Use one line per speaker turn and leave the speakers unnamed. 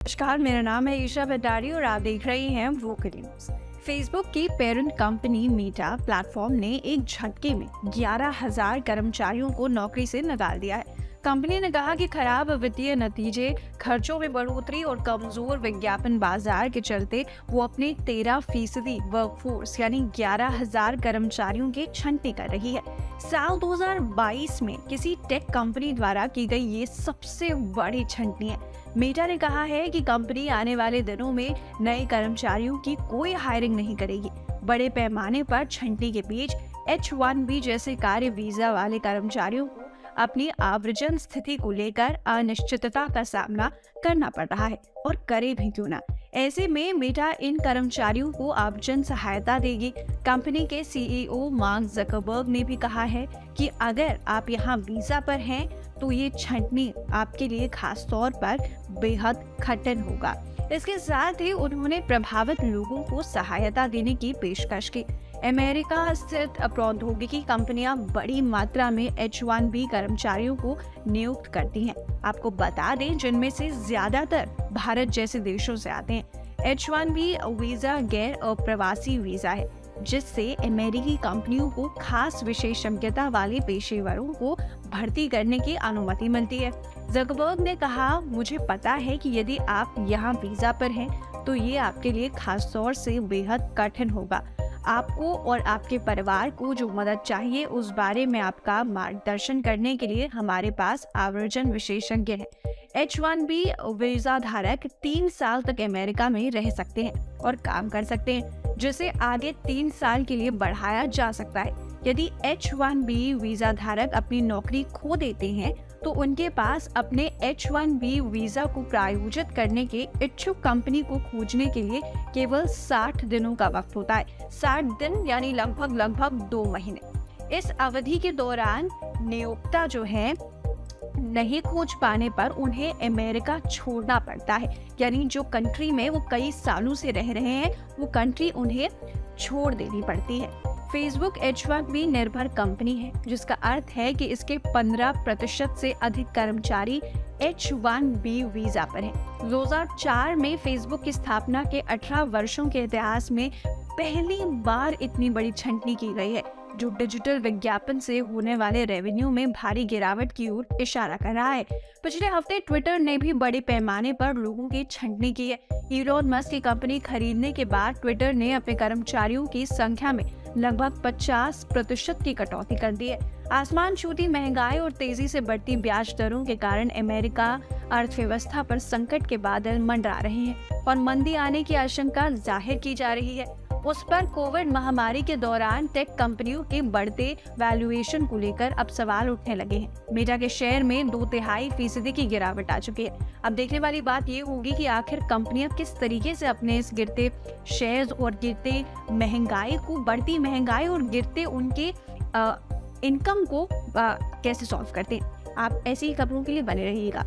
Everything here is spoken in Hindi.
नमस्कार, मेरा नाम है ईशा भंडारी और आप देख रही हैं वोकली न्यूज। फेसबुक की पेरेंट कंपनी मेटा प्लेटफॉर्म ने एक झटके में 11,000 कर्मचारियों को नौकरी से निकाल दिया है। कंपनी ने कहा कि खराब वित्तीय नतीजे, खर्चों में बढ़ोतरी और कमजोर विज्ञापन बाजार के चलते वो अपने 13% वर्कफोर्स यानी 11,000 कर्मचारियों के छंटनी कर रही है। साल 2022 में किसी टेक कंपनी द्वारा की गई ये सबसे बड़ी छंटनी है। मेटा ने कहा है कि कंपनी आने वाले दिनों में नए कर्मचारियों की कोई हायरिंग नहीं करेगी। बड़े पैमाने पर छंटनी के बीच H-1B जैसे कार्य वीजा वाले कर्मचारियों को अपनी आव्रजन स्थिति को लेकर अनिश्चितता का सामना करना पड़ रहा है, और करे भी क्यों ना। ऐसे में मेटा इन कर्मचारियों को आव्रजन सहायता देगी। कंपनी के CEO मार्क जकरबर्ग ने भी कहा है कि अगर आप यहाँ वीजा पर हैं तो ये छंटनी आपके लिए खास तौर पर बेहद कठिन होगा। इसके साथ ही उन्होंने प्रभावित लोगों को सहायता देने की पेशकश की। अमेरिका स्थित प्रौद्योगिकी कंपनियां बड़ी मात्रा में H-1B कर्मचारियों को नियुक्त करती हैं। आपको बता दें, जिनमें से ज्यादातर भारत जैसे देशों से आते हैं। H-1B वीजा गैर अप्रवासी वीजा है, जिससे अमेरिकी कंपनियों को खास विशेषज्ञता वाले पेशेवरों को भर्ती करने की अनुमति मिलती है। जकरबर्ग ने कहा, मुझे पता है कि यदि आप यहाँ वीजा पर हैं तो ये आपके लिए खास तौर से बेहद कठिन होगा। आपको और आपके परिवार को जो मदद चाहिए उस बारे में आपका मार्गदर्शन करने के लिए हमारे पास आवर्जन विशेषज्ञ हैं। H-1B वीजा धारक 3 साल तक अमेरिका में रह सकते हैं और काम कर सकते हैं, जिसे आगे 3 साल के लिए बढ़ाया जा सकता है। यदि H-1B वीजा धारक अपनी नौकरी खो देते हैं तो उनके पास अपने H-1B वीजा को प्रायोजित करने के इच्छुक कंपनी को खोजने के लिए केवल 60 दिनों का वक्त होता है। 60 दिन यानी लगभग 2 महीने। इस अवधि के दौरान नियोक्ता जो है नहीं खोज पाने पर उन्हें अमेरिका छोड़ना पड़ता है, यानी जो कंट्री में वो कई सालों से रह रहे हैं वो कंट्री उन्हें छोड़ देनी पड़ती है। फेसबुक H-1B निर्भर कंपनी है, जिसका अर्थ है कि इसके 15% से अधिक कर्मचारी H-1B वीजा पर हैं। 2004 में फेसबुक की स्थापना के 18 वर्षों के इतिहास में पहली बार इतनी बड़ी छंटनी की गई है, जो डिजिटल विज्ञापन से होने वाले रेवेन्यू में भारी गिरावट की ओर इशारा कर रहा है। पिछले हफ्ते ट्विटर ने भी बड़े पैमाने पर लोगों की छंटनी की है। इलॉन मस्क की कंपनी खरीदने के बाद ट्विटर ने अपने कर्मचारियों की संख्या में लगभग 50% की कटौती कर दी है। आसमान छूती महंगाई और तेजी से बढ़ती ब्याज दरों के कारण अमेरिका अर्थव्यवस्था पर संकट के बादल मंडरा रहे हैं और मंदी आने की आशंका जाहिर की जा रही है। उस पर कोविड महामारी के दौरान टेक कंपनियों के बढ़ते वैल्यूएशन को लेकर अब सवाल उठने लगे हैं। मेटा के शेयर में 2/3% की गिरावट आ चुकी है। अब देखने वाली बात ये होगी कि आखिर कंपनियां किस तरीके से अपने इस गिरते शेयर्स और गिरते महंगाई को, बढ़ती महंगाई और गिरते उनके इनकम को कैसे सॉल्व करते हैं। आप ऐसी ही खबरों के लिए बने रहिएगा।